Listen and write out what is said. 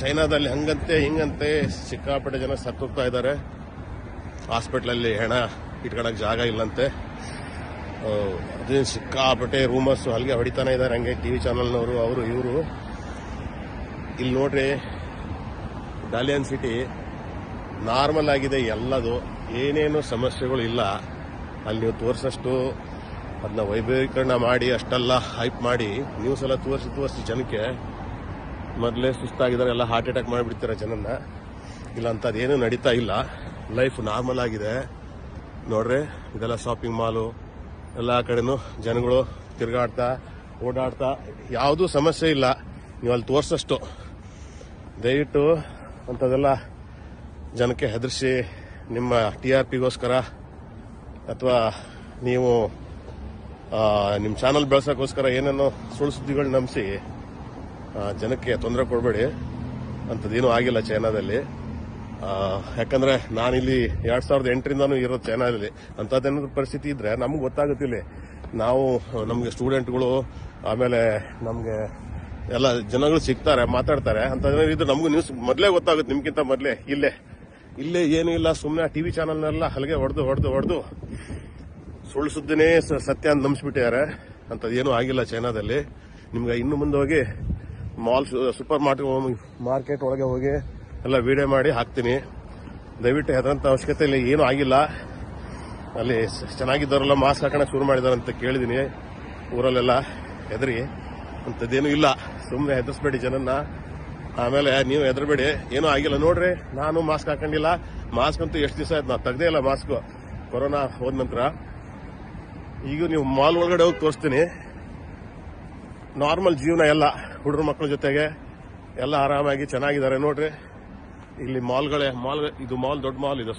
ಚೈನಾದಲ್ಲಿ ಹಂಗಂತೆ ಹಿಂಗಂತೆ ಸಿಕ್ಕಾಪಟ್ಟೆ ಜನ ಸತ್ತೋಗ್ತಾ ಇದ್ದಾರೆ. ಹಾಸ್ಪಿಟ್ಲಲ್ಲಿ ಹೆಣ ಇಟ್ಕೊಳಕ್ ಜಾಗ ಇಲ್ಲಂತೆ. ಅದೇನು ಸಿಕ್ಕಾಪಟ್ಟೆ ರೂಮರ್ಸ್ ಅಲ್ಲಿಗೆ ಹೊಡಿತಾನೆ ಇದ್ದಾರೆ. ಹಂಗೆ ಟಿವಿ ಚಾನಲ್ನವರು ಅವರು ಇವರು. ಇಲ್ಲಿ ನೋಡ್ರಿ, ಡಾಲಿಯನ್ ಸಿಟಿ ನಾರ್ಮಲ್ ಆಗಿದೆ, ಎಲ್ಲದು ಏನೇನು ಸಮಸ್ಯೆಗಳು ಇಲ್ಲ. ಅಲ್ಲಿ ನೀವು ತೋರಿಸಷ್ಟು ಅದನ್ನ ವೈಭವೀಕರಣ ಮಾಡಿ ಅಷ್ಟೆಲ್ಲ ಹೈಪ್ ಮಾಡಿ ನ್ಯೂಸ್ ಎಲ್ಲ ತೋರಿಸಿ ಜನಕ್ಕೆ ಮೊದಲೇ ಸುಸ್ತಾಗಿದ್ದಾರೆ, ಎಲ್ಲ ಹಾರ್ಟ್ ಅಟ್ಯಾಕ್ ಮಾಡಿಬಿಡ್ತಾರೆ ಜನನ್ನ. ಇಲ್ಲ ಅಂತದೇನು ನಡೀತಾ ಇಲ್ಲ. ಲೈಫ್ ನಾರ್ಮಲ್ ಆಗಿದೆ ನೋಡ್ರಿ. ಇದೆಲ್ಲ ಶಾಪಿಂಗ್ ಮಾಲು, ಎಲ್ಲ ಕಡೆನೂ ಜನಗಳು ತಿರುಗಾಡ್ತಾ ಓಡಾಡ್ತಾ, ಯಾವುದೂ ಸಮಸ್ಯೆ ಇಲ್ಲ ನೀವು ಅಲ್ಲಿ ತೋರಿಸಷ್ಟು. ದಯವಿಟ್ಟು ಅಂಥದ್ದೆಲ್ಲ ಜನಕ್ಕೆ ಹೆದರಿಸಿ ನಿಮ್ಮ TRPಗೋಸ್ಕರ ಅಥವಾ ನೀವು ನಿಮ್ಮ ಚಾನಲ್ ಬೆಳೆಸೋಕ್ಕೋಸ್ಕರ ಏನೇನೋ ಸುಳ್ಳು ಸುದ್ದಿಗಳು ನಂಬಿಸಿ ಜನಕ್ಕೆ ತೊಂದರೆ ಕೊಡಬೇಡಿ. ಅಂಥದ್ದೇನೂ ಆಗಿಲ್ಲ ಚೈನಾದಲ್ಲಿ. ಯಾಕಂದ್ರೆ ನಾನಿಲ್ಲಿ 2008ರಿಂದನೂ ಇರೋದು ಚೈನಾದಲ್ಲಿ. ಅಂಥದ್ದೇನಾದ್ರು ಪರಿಸ್ಥಿತಿ ಇದ್ರೆ ನಮ್ಗೆ ಗೊತ್ತಾಗುತ್ತಿಲ್ಲ. ನಾವು ನಮಗೆ ಸ್ಟೂಡೆಂಟ್ಗಳು ಆಮೇಲೆ ನಮಗೆ ಎಲ್ಲ ಜನಗಳು ಸಿಗ್ತಾರೆ, ಮಾತಾಡ್ತಾರೆ. ಅಂಥದ್ದೇನಾದ್ರು ಇದ್ರೆ ನಮಗೂ ನ್ಯೂಸ್ ಮೊದಲೇ ಗೊತ್ತಾಗುತ್ತೆ, ನಿಮ್ಗಿಂತ ಮೊದಲೇ. ಇಲ್ಲೇ ಏನೂ ಇಲ್ಲ, ಸುಮ್ಮನೆ ಟಿವಿ ಚಾನಲ್ನೆಲ್ಲ ಹಲಗೆ ಹೊಡೆದು ಸುಳ್ಳು ಸುದ್ದಿನೇ ಸತ್ಯ ಅಂತ ನಂಬಿಸ್ಬಿಟ್ಟಿದ್ದಾರೆ. ಅಂಥದ್ದೇನೂ ಆಗಿಲ್ಲ ಚೈನಾದಲ್ಲಿ. ನಿಮ್ಗೆ ಇನ್ನು ಮುಂದೆ ಹೋಗಿ ಮಾಲ್, ಸೂಪರ್ ಮಾರ್ಕೆಟ್ ಒಳಗೆ ಹೋಗಿ ಎಲ್ಲ ವಿಡಿಯೋ ಮಾಡಿ ಹಾಕ್ತೀನಿ. ದಯವಿಟ್ಟು ಹೆದರಂತ ಅವಶ್ಯಕತೆ ಇಲ್ಲ, ಏನೂ ಆಗಿಲ್ಲ. ಅಲ್ಲಿ ಚೆನ್ನಾಗಿದ್ದವರೆಲ್ಲ ಮಾಸ್ಕ್ ಹಾಕೋಣಕ್ಕೆ ಶುರು ಮಾಡಿದಾರೆ ಅಂತ ಕೇಳಿದೀನಿ ಊರಲ್ಲೆಲ್ಲ. ಹೆದರಿ ಅಂಥದ್ದೇನೂ ಇಲ್ಲ, ಸುಮ್ಮನೆ ಹೆದರ್ಸ್ಬೇಡಿ ಜನನ್ನ. ಆಮೇಲೆ ನೀವು ಹೆದರ್ಬೇಡಿ, ಏನೂ ಆಗಿಲ್ಲ. ನೋಡ್ರಿ, ನಾನು ಮಾಸ್ಕ್ ಹಾಕೊಂಡಿಲ್ಲ. ಮಾಸ್ಕ್ ಅಂತೂ ಎಷ್ಟು ದಿವಸ ಆಯ್ತು, ನಾವು ತೆಗ್ದೇ ಇಲ್ಲ ಮಾಸ್ಕ್ ಕೊರೋನಾ ಹೋದ ನಂತರ. ಈಗ ನೀವು ಮಾಲ್ ಒಳಗಡೆ ಹೋಗಿ ತೋರಿಸ್ತೀನಿ. ನಾರ್ಮಲ್ ಜೀವನ ಎಲ್ಲ ಹುಡುಗರು ಮಕ್ಕಳ ಜೊತೆಗೆ ಎಲ್ಲ ಆರಾಮಾಗಿ ಚೆನ್ನಾಗಿದ್ದಾರೆ ನೋಡ್ರಿ. ಇಲ್ಲಿ ಮಾಲ್, ಇದು ಮಾಲ್ ದೊಡ್ಡ ಮಾಲ್ ಇದೆ.